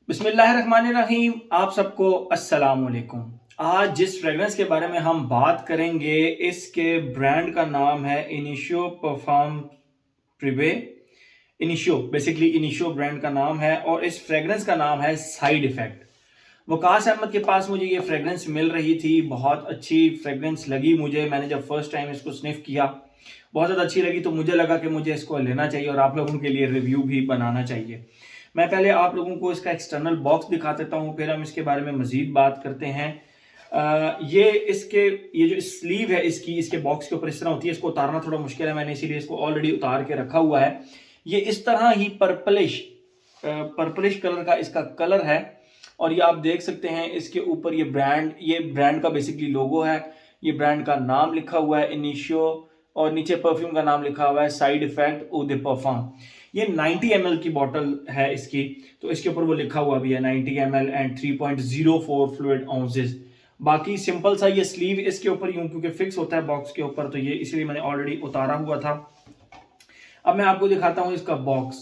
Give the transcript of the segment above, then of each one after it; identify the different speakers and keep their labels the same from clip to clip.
Speaker 1: बिस्मिल्लाहिर्रहमानिर्रहीम। आप सबको अस्सलाम वालेकुम। आज जिस फ्रेगरेंस के बारे में हम बात करेंगे, इसके ब्रांड का नाम है Initio perfume prive. Initio basically Initio brand का नाम है और इस फ्रेगरेंस का नाम है साइड इफेक्ट। वकास अहमद के पास मुझे ये फ्रेगरेंस मिल रही थी, बहुत अच्छी फ्रेगरेंस लगी मुझे। मैंने जब फर्स्ट टाइम इसको स्निफ किया, बहुत ज़्यादा अच्छी लगी, तो मुझे लगा कि मुझे इसको लेना चाहिए और आप लोगों के लिए रिव्यू भी बनाना चाहिए। मैं पहले आप लोगों को इसका एक्सटर्नल बॉक्स दिखा देता हूँ, फिर हम इसके बारे में मजीद बात करते हैं। ये जो स्लीव है इसकी, इसके बॉक्स के ऊपर इस तरह होती है। इसको उतारना थोड़ा मुश्किल है, मैंने इसीलिए इसको ऑलरेडी उतार के रखा हुआ है। ये इस तरह ही पर्पलिश कलर का इसका कलर है और ये आप देख सकते हैं इसके ऊपर ये ब्रांड का बेसिकली लोगो है। ये ब्रांड का नाम लिखा हुआ है इनिशियो और नीचे परफ्यूम का नाम लिखा हुआ है side effect of the perfume. ये 90 ml की बॉटल है इसकी, तो इसके ऊपर वो लिखा हुआ भी है 90 ml एंड 3.04 फ्लूइड आउंसेस। बाकी सिंपल सा ये स्लीव इसके ऊपर यूं क्योंकि फिक्स होता है बॉक्स के ऊपर, तो ये इसलिए मैंने ऑलरेडी उतारा हुआ था। अब मैं आपको दिखाता हूं इसका बॉक्स।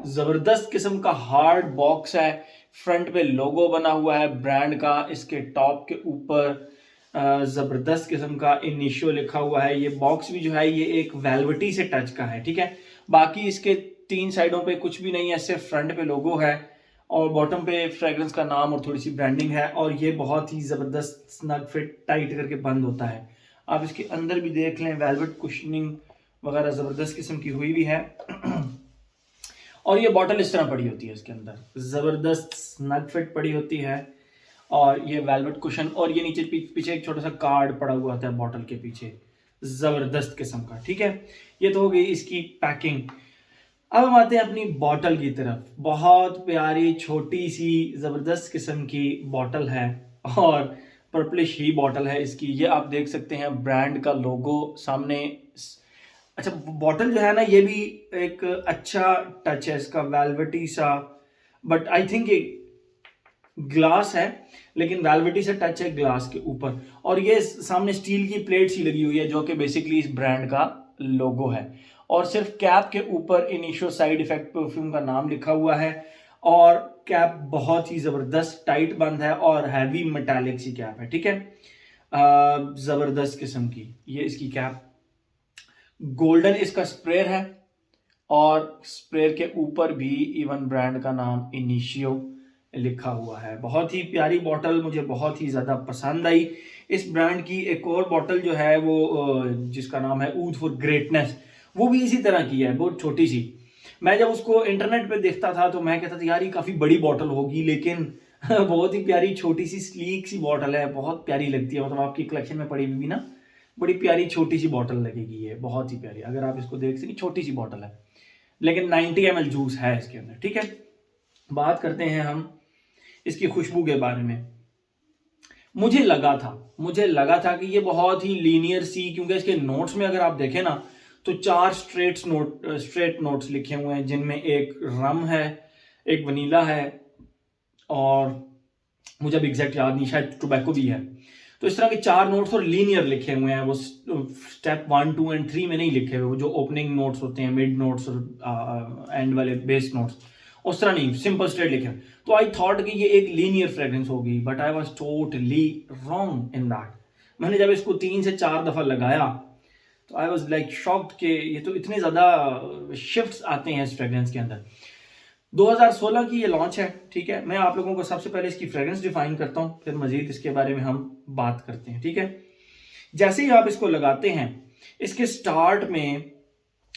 Speaker 1: जबरदस्त किस्म का हार्ड बॉक्स है। फ्रंट पे लोगो बना हुआ है ब्रांड का, इसके टॉप के ऊपर जबरदस्त किस्म का इनिशियो लिखा हुआ है। ये बॉक्स भी जो है ये एक वेलवेटी से टच का है, ठीक है। बाकी इसके तीन साइडों पे कुछ भी नहीं है, सिर्फ फ्रंट पे लोगो है और बॉटम पे फ्रेग्रेंस का नाम और थोड़ी सी ब्रांडिंग है। और ये बहुत ही जबरदस्त स्नग फिट टाइट करके बंद होता है। आप इसके अंदर भी देख लें, वेलवेट कुशनिंग वगैरह जबरदस्त किस्म की हुई भी है। और ये बॉटल इस तरह पड़ी होती है, इसके अंदर जबरदस्त स्नग फिट पड़ी होती है और ये वेलवेट कुशन और ये नीचे पीछे एक छोटा सा कार्ड पड़ा हुआ होता है बॉटल के पीछे, जबरदस्त किस्म का, ठीक है। ये तो हो गई इसकी पैकिंग। अब हम आते हैं अपनी बॉटल की तरफ। बहुत प्यारी छोटी सी जबरदस्त किस्म की बॉटल है और पर्पलिश ही बॉटल है इसकी। ये आप देख सकते हैं ब्रांड का लोगो सामने। अच्छा, बॉटल जो है ना, ये भी एक अच्छा टच है इसका, वेलवेटी सा, बट आई थिंक ये ग्लास है लेकिन वेलवेटी से टच है ग्लास के ऊपर। और ये सामने स्टील की प्लेट सी लगी हुई है जो कि बेसिकली इस ब्रांड का लोगो है। और सिर्फ कैप के ऊपर इनिशियो साइड इफेक्ट परफ्यूम का नाम लिखा हुआ है और कैप बहुत ही जबरदस्त टाइट बंद है और हैवी मेटालिक सी कैप है, ठीक है। जबरदस्त किस्म की ये इसकी कैप। गोल्डन इसका स्प्रेयर है और स्प्रेयर के ऊपर भी इवन ब्रांड का नाम इनिशियो लिखा हुआ है। बहुत ही प्यारी बॉटल, मुझे बहुत ही ज़्यादा पसंद आई। इस ब्रांड की एक और बॉटल जो है वो जिसका नाम है ऊद फॉर ग्रेटनेस, वो भी इसी तरह की है, बहुत छोटी सी। मैं जब उसको इंटरनेट पे देखता था तो मैं कहता था यार ये काफ़ी बड़ी बॉटल होगी, लेकिन बहुत ही प्यारी छोटी सी स्लीक सी बॉटल है, बहुत प्यारी लगती है। मतलब आपकी कलेक्शन में पड़ी हुई भी ना, बड़ी प्यारी छोटी सी बॉटल लगेगी ये, बहुत ही प्यारी। अगर आप इसको देख सकें, छोटी सी बॉटल है लेकिन 90 ml जूस है इसके अंदर, ठीक है। बात करते हैं हम इसकी खुशबू के बारे में। मुझे लगा था कि ये बहुत ही लीनियर सी, क्योंकि इसके नोट्स में अगर आप देखें ना तो 4 स्ट्रेट नोट्स लिखे हुए हैं, जिनमें एक रम है, एक वनीला है और मुझे अब एग्जैक्ट याद नहीं, शायद टोबैको भी है। तो इस तरह के 4 नोट्स और लीनियर लिखे हुए हैं। वो स्टेप 1, 2 एंड 3 में नहीं लिखे हुए, वो जो ओपनिंग नोट्स होते हैं, मिड नोट्स और एंड वाले बेस नोट्स, उस तरह नहीं, सिंपल स्ट्रेट लिखे। तो आई थॉट कि ये एक लीनियर फ्रेग्रेंस होगी, but I was totally wrong in that. मैंने जब इसको 3 से 4 दफा लगाया तो आई वाज लाइक शॉक्ड कि ये तो इतने ज्यादा शिफ्ट्स आते हैं इस फ्रेग्रेंस के अंदर। 2016 की ये लॉन्च है, ठीक है। मैं आप लोगों को सबसे पहले इसकी फ्रेग्रेंस डिफाइन करता हूँ, फिर मजीद इसके बारे में हम बात करते हैं, ठीक है। जैसे ही आप इसको लगाते हैं, इसके स्टार्ट में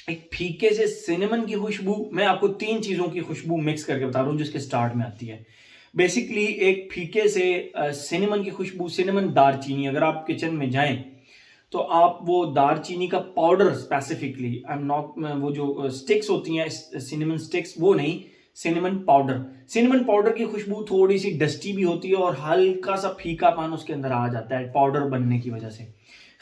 Speaker 1: एक फीके से सिनेमन की खुशबू, मैं आपको 3 चीजों की खुशबू मिक्स करके बता रहा हूँ जिसके स्टार्ट में आती है। बेसिकली एक फीके से सिनेमन की खुशबू, सिनेमन दारचीनी। अगर आप किचन में जाएं तो आप वो दारचीनी का powder specifically, I am not, वो जो स्टिक्स होती हैं सिनेमन स्टिक्स, वो नहीं, सिनेमन पाउडर। सिनेमन पाउडर की खुशबू थोड़ी सी डस्टी भी होती है और हल्का सा फीकापन उसके अंदर आ जाता है पाउडर बनने की वजह से।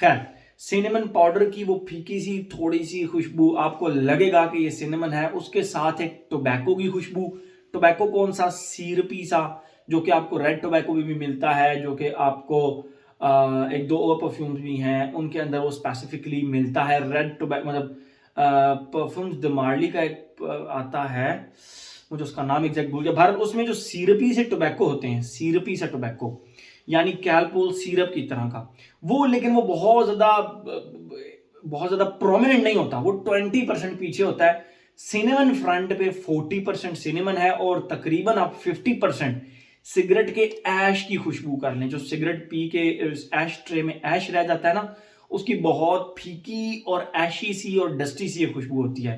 Speaker 1: खैर, सिनेमन पाउडर की वो फीकी सी थोड़ी सी खुशबू, आपको लगेगा कि ये सिनेमन है। उसके साथ एक टोबैको की खुशबू। टोबैको कौन सा? सीरपी सा, जो कि आपको रेड टोबैको भी मिलता है, जो कि आपको एक दो और परफ्यूम्स भी हैं उनके अंदर वो स्पेसिफिकली मिलता है। रेड टोबैको मतलब परफ्यूम्स द मार्ली का एक आता है, मुझे उसका नाम एग्जैक्ट भूल गया। भारत उसमें जो सिरपी से टोबैको होते हैं, सिरपी से टोबैको यानी कैलपोल सिरप की तरह का वो, लेकिन वो बहुत ज्यादा प्रोमिनेंट नहीं होता, वो 20% पीछे होता है। सिनेमन फ्रंट पे 40% सिनेमन है और तकरीबन आप 50% सिगरेट के ऐश की खुशबू कर लें। जो सिगरेट पी के ऐश ट्रे में ऐश रह जाता है ना, उसकी बहुत फीकी और ऐशी सी और डस्टी सी खुशबू होती है।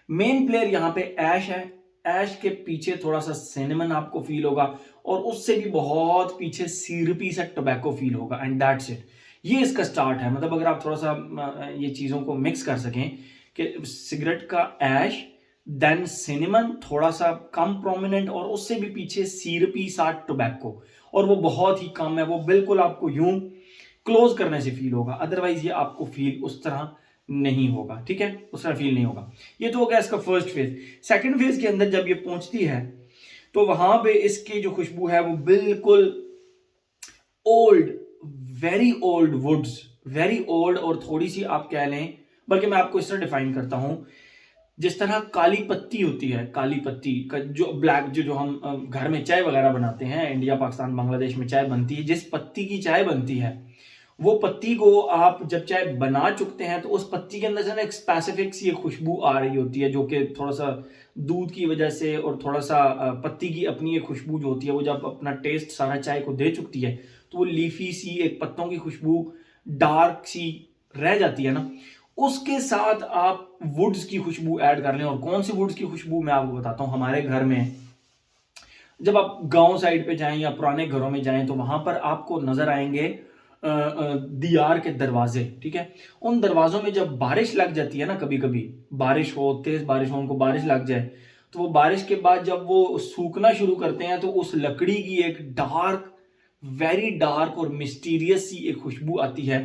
Speaker 1: मेन प्लेयर यहां पे ऐश है, ऐश के पीछे थोड़ा सा सिनेमन आपको फील होगा और उससे भी बहुत पीछे सिरपी सा टोबैको फील होगा, एंड दैट्स इट। ये इसका स्टार्ट है। मतलब अगर आप थोड़ा सा ये चीजों को मिक्स कर सकें कि सिगरेट का ऐश, देन सिनेमन थोड़ा सा कम प्रोमिनेंट और उससे भी पीछे सिरपी सा टोबैको, और वो बहुत ही कम है, वो बिल्कुल आपको यूं क्लोज करने से फील होगा, अदरवाइज ये आपको फील उस तरह नहीं होगा। ठीक है, उस तरह फील नहीं होगा। ये तो हो गया इसका फर्स्ट फेज। सेकंड फेज के अंदर जब ये पहुंचती है तो वहां पे इसकी जो खुशबू है वो बिल्कुल old, very old woods, very old, और थोड़ी सी आप कह लें, बल्कि मैं आपको इस तरह डिफाइन करता हूं, जिस तरह काली पत्ती होती है, काली पत्ती का जो ब्लैक जो हम घर में चाय वगैरह बनाते हैं, इंडिया पाकिस्तान बांग्लादेश में चाय बनती है, जिस पत्ती की चाय बनती है, वो पत्ती को आप जब चाय बना चुकते हैं तो उस पत्ती के अंदर से ना एक स्पेसिफिक सी खुशबू आ रही होती है, जो कि थोड़ा सा दूध की वजह से और थोड़ा सा पत्ती की अपनी एक खुशबू जो होती है, वो जब अपना टेस्ट सारा चाय को दे चुकती है तो वो लीफी सी एक पत्तों की खुशबू डार्क सी रह जाती है ना। उसके साथ आप वुड्स की खुशबू ऐड कर लें, और कौन सी वुड्स की खुशबू मैं आपको बताता हूं। हमारे घर में जब आप गांव साइड पे जाएं या पुराने घरों में जाएं तो वहां पर आपको नजर आएंगे दीवार के दरवाजे। ठीक है, उन दरवाजों में जब बारिश लग जाती है ना, कभी कभी बारिश हो, तेज बारिश हो, उनको बारिश लग जाए, तो वो बारिश के बाद जब वो सूखना शुरू करते हैं तो उस लकड़ी की एक डार्क, वेरी डार्क और मिस्टीरियस सी एक खुशबू आती है।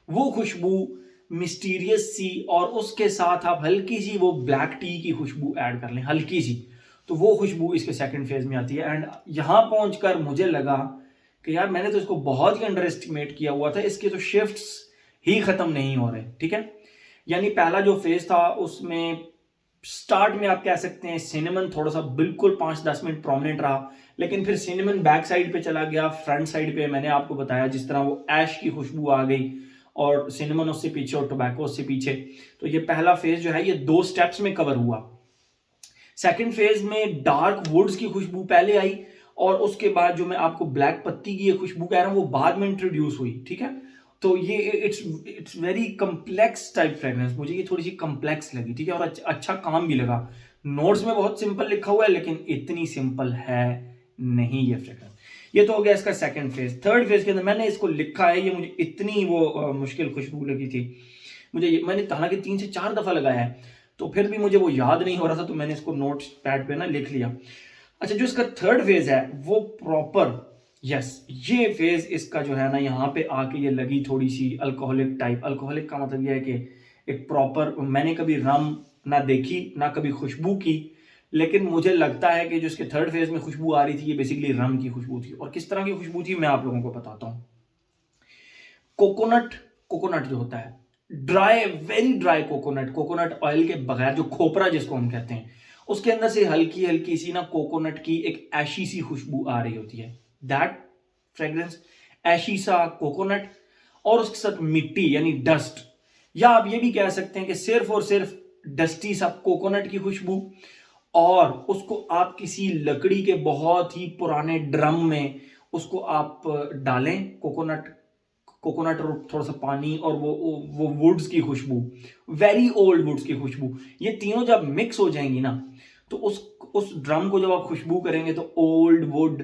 Speaker 1: वो खुशबू मिस्टीरियस सी, और उसके साथ आप हल्की सी वो ब्लैक टी की खुशबू ऐड कर लें, हल्की सी, तो वो खुशबू इसके सेकंड फेज में आती है। एंड यहां पहुंचकर मुझे लगा कि यार मैंने तो इसको बहुत ही अंडर एस्टिमेट किया हुआ था, इसके तो शिफ्ट्स ही खत्म नहीं हो रहे। ठीक है, यानी पहला जो फेज था उसमें स्टार्ट में आप कह सकते हैं सिनेमन थोड़ा सा बिल्कुल 5-10 मिनट प्रोमिनेंट रहा, लेकिन फिर सिनेमन बैक साइड पे चला गया, फ्रंट साइड पे मैंने आपको बताया जिस तरह वो ऐश की खुशबू आ गई और सिनेमन उससे पीछे और टोबैको उससे पीछे। तो ये पहला फेज जो है ये 2 स्टेप्स में कवर हुआ। सेकंड फेज में डार्क वुड्स की खुशबू पहले आई, और उसके बाद जो मैं आपको ब्लैक पत्ती की ये खुशबू कह रहा हूं वो बाद में इंट्रोड्यूस हुई। ठीक है, तो ये it's very complex type fragrance, मुझे ये थोड़ी सी कम्प्लेक्स लगी। ठीक है, और अच्छा काम भी लगा। नोट्स में बहुत सिंपल लिखा हुआ है, लेकिन इतनी सिंपल है नहीं ये फ्रेग्रेंस। ये तो हो गया इसका सेकंड फेज। थर्ड फेज के अंदर मैंने इसको लिखा है, ये मुझे इतनी वो मुश्किल खुशबू लगी थी मुझे, मैंने हालांकि 3 से 4 दफा लगाया है तो फिर भी मुझे वो याद नहीं हो रहा था, तो मैंने इसको नोट्स पैड पे ना लिख लिया। अच्छा, जो इसका थर्ड फेज है वो प्रॉपर, यस, ये फेज इसका जो है ना, यहाँ पे आके ये लगी थोड़ी सी अल्कोहलिक टाइप। अल्कोहलिक का मतलब ये है कि एक प्रॉपर, मैंने कभी रम ना देखी ना कभी खुशबू की, लेकिन मुझे लगता है कि जो इसके थर्ड फेज में खुशबू आ रही थी ये बेसिकली रम की खुशबू थी। और किस तरह की खुशबू थी मैं आप लोगों को बताता हूँ। कोकोनट, कोकोनट जो होता है, dry, very dry coconut, coconut oil के बगैर, जो खोपरा जिसको हम कहते हैं, उसके अंदर से हल्की हल्की सी ना कोकोनट की एक ऐशी सी खुशबू आ रही होती है, दैट फ्रेग्रेंस, ऐशी सा कोकोनट, और उसके साथ मिट्टी यानी डस्ट, या आप ये भी कह सकते हैं कि सिर्फ और सिर्फ डस्टी सा कोकोनट की खुशबू, और उसको आप किसी लकड़ी के बहुत ही पुराने ड्रम में उसको आप डालें, कोकोनट, कोकोनट और थोड़ा सा पानी और वो वुड्स की खुशबू, वेरी ओल्ड वुड्स की खुशबू, ये तीनों जब मिक्स हो जाएंगी ना, तो उस ड्रम को जब आप खुशबू करेंगे तो ओल्ड वुड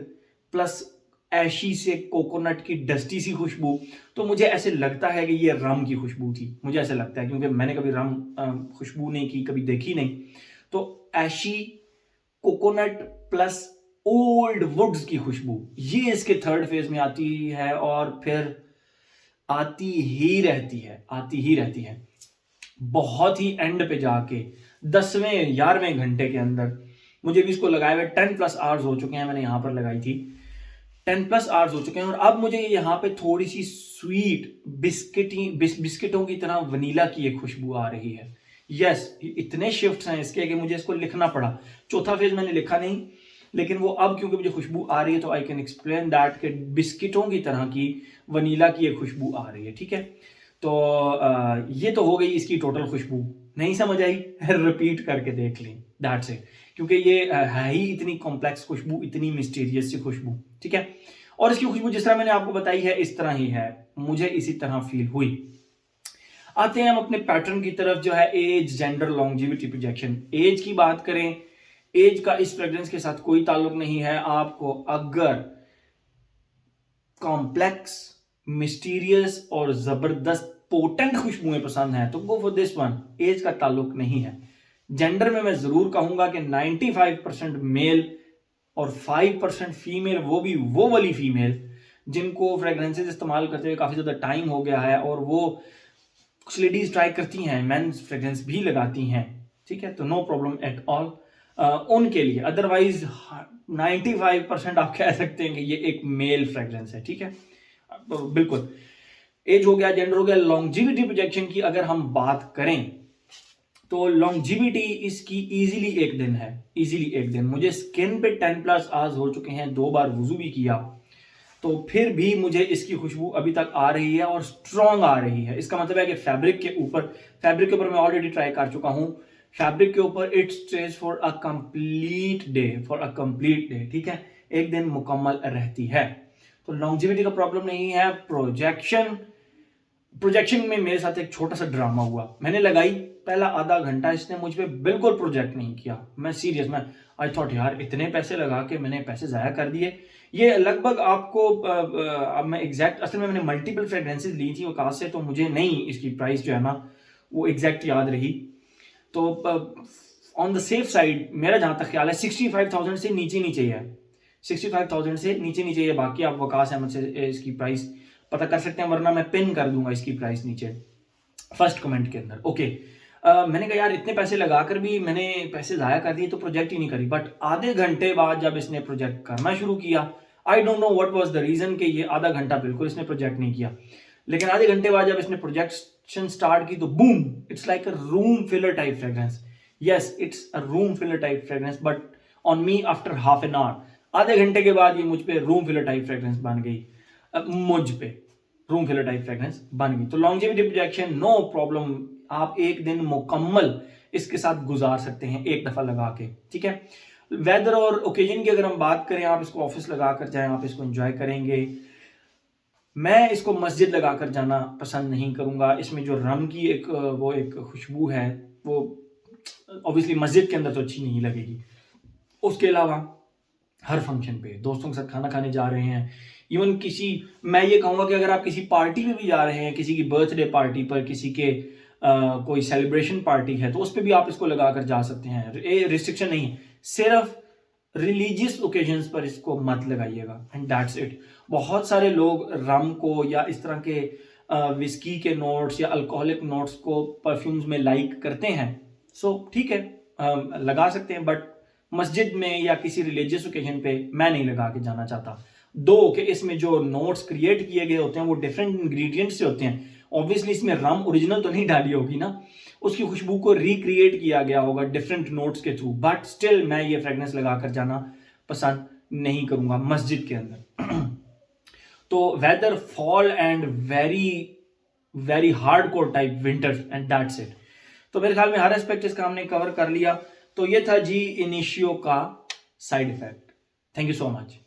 Speaker 1: प्लस ऐशी से कोकोनट की डस्टी सी खुशबू, तो मुझे ऐसे लगता है कि ये रम की खुशबू थी, मुझे ऐसे लगता है, क्योंकि मैंने कभी रम खुशबू नहीं की, कभी देखी नहीं। तो ऐशी, कोकोनट प्लस ओल्ड वुड्स की खुशबू, ये इसके थर्ड फेज में आती है, और फिर आती ही रहती है, आती ही रहती है। बहुत ही एंड पे जाके 10वें 11वें घंटे के अंदर, मुझे भी इसको लगाए हुए 10+ आवर्स हो चुके हैं, मैंने यहां पर लगाई थी, 10+ आवर्स हो चुके हैं, और अब मुझे यहाँ पे थोड़ी सी स्वीट बिस्किटों की तरह वनीला की एक खुशबू आ रही है। यस, इतने शिफ्ट्स हैं इसके कि मुझे इसको लिखना पड़ा। चौथा फेज मैंने लिखा नहीं, लेकिन वो अब क्योंकि मुझे खुशबू आ रही है तो आई कैन एक्सप्लेन दैट कि बिस्किटों की तरह की वनीला की एक खुशबू आ रही है, ठीक है। तो ये तो हो गई इसकी टोटल खुशबू। नहीं समझ आई रिपीट करके देख लें, दैट्स इट। क्योंकि ये है ही इतनी कॉम्प्लेक्स खुशबू, इतनी मिस्टीरियस सी खुशबू, ठीक है। और इसकी खुशबू जिस तरह मैंने आपको बताई है इस तरह ही है, मुझे इसी तरह फील हुई। आते हैं हम अपने पैटर्न की तरफ, जो है age, gender, longevity, projection. Age की बात करें, एज का इस फ्रेग्रेंस के साथ कोई ताल्लुक नहीं है। आपको अगर कॉम्प्लेक्स, मिस्टीरियस और जबरदस्त पोटेंट खुशबुएं पसंद हैं तो go for this one. Age का ताल्लुक नहीं है। जेंडर में मैं जरूर कहूंगा कि 95% मेल और 5% फीमेल, वो भी वो वाली फीमेल जिनको फ्रेग्रेंसेस इस्तेमाल करते हुए काफी ज्यादा टाइम हो गया है, और वो कुछ लेडीज ट्राई करती हैं, मेंस फ्रेग्रेंस भी लगाती हैं, ठीक है। तो नो प्रॉब्लम एट ऑल उनके लिए। अदरवाइज 95% आप कह सकते हैं कि ये एक मेल फ्रेग्रेंस है, ठीक है। बिल्कुल, एज हो गया, जेंडर हो गया। लॉन्जिविटी प्रोजेक्शन की अगर हम बात करें तो लॉन्जिविटी इसकी इजीली 1 दिन है, इजीली 1 दिन। मुझे स्किन पे 10+ आवर्स हो चुके हैं, 2 बार वुजू भी किया, तो फिर भी मुझे इसकी खुशबू अभी तक आ रही है और स्ट्रॉन्ग आ रही है। इसका मतलब है कि फैब्रिक के ऊपर मैं ऑलरेडी ट्राई कर चुका हूं। फैब्रिक के ऊपर it stage for a complete day, ठीक है। 1 दिन मुकम्मल रहती है, तो लॉन्जिविटी का प्रॉब्लम नहीं है। प्रोजेक्शन में मेरे साथ एक छोटा सा ड्रामा हुआ। मैंने लगाई, पहला आधा घंटा इसने मुझ पे बिल्कुल प्रोजेक्ट नहीं किया। मैं सीरियस, मैं आई थॉट यार इतने पैसे लगा के मैंने पैसे जाया कर दिए। ये लगभग आपको अब मैं एग्जैक्ट, असल में मैंने मल्टीपल फ्रेग्रेंसेस ली थी वकास से, तो मुझे नहीं इसकी प्राइस जो है ना वो एग्जैक्ट याद रही। तो ऑन द सेफ साइड मेरा जहां तक ख्याल है 65,000 से नीचे नीचे ही है, 65,000 से नीचे नीचे है। बाकी आप वकास अहमद से इसकी प्राइस पता कर सकते हैं, वरना मैं पिन कर दूंगा इसकी प्राइस नीचे फर्स्ट कमेंट के अंदर। ओके, मैंने कहा यार इतने पैसे लगाकर भी मैंने पैसे जाया कर दिए, तो प्रोजेक्ट ही नहीं करी। बट आधे घंटे बाद जब इसने प्रोजेक्ट करना शुरू किया, I don't know what was the reason कि ये आधा घंटा बिल्कुल इसने प्रोजेक्ट नहीं किया, लेकिन आधे घंटे बाद जब इसने प्रोजेक्शन स्टार्ट की तो boom, it's like a room filler type fragrance. Yes, it's a room filler type fragrance, but on me after half an hour. आधे घंटे के बाद ये मुझ पे रूम फिलर टाइप फ्रेग्रेंस बन गई, मुझ पे रूम फिलर टाइप फ्रेग्रेंस बन गई। तो लॉन्जिविटी प्रोजेक्शन नो प्रॉब्लम, आप 1 दिन मुकम्मल इसके साथ गुजार सकते हैं 1 दफा लगा के, ठीक है। वेदर और ओकेजन की अगर हम बात करें, आप इसको ऑफिस लगा कर जाएं, आप इसको एंजॉय करेंगे। मैं इसको मस्जिद लगाकर जाना पसंद नहीं करूंगा। इसमें जो रम की एक खुशबू है, वो ऑब्वियसली मस्जिद के अंदर तो अच्छी नहीं लगेगी। उसके अलावा हर फंक्शन पे दोस्तों के साथ खाना खाने जा रहे हैं, इवन मैं ये कहूँगा कि अगर आप किसी पार्टी में भी जा रहे हैं, किसी की बर्थडे पार्टी पर, किसी के कोई सेलिब्रेशन पार्टी है, तो उस पर भी आप इसको लगा कर जा सकते हैं। रिस्ट्रिक्शन नहीं है, सिर्फ रिलीजियस ओकेजन्स पर इसको मत लगाइएगा, एंड दैट्स इट। बहुत सारे लोग रम को या इस तरह के विस्की के नोट्स या अल्कोहलिक नोट्स को परफ्यूम्स में लाइक करते हैं, सो ठीक है, लगा सकते हैं, बट मस्जिद में या किसी रिलीजियस ओकेजन पे मैं नहीं लगा के जाना चाहता। दो कि इसमें जो नोट्स क्रिएट किए गए होते हैं वो डिफरेंट इंग्रेडिएंट से होते हैं। ऑब्वियसली इसमें रम ओरिजिनल तो नहीं डाली होगी ना, उसकी खुशबू को रिक्रिएट किया गया होगा डिफरेंट नोट्स के थ्रू, बट स्टिल मैं ये फ्रेग्रेंस लगाकर जाना पसंद नहीं करूंगा मस्जिद के अंदर। तो weather fall and very very hardcore type winter, and that's it. तो मेरे ख्याल में हर एस्पेक्ट इसका हमने कवर कर लिया। तो ये था जी इनिशियो का side effect. Thank you so much.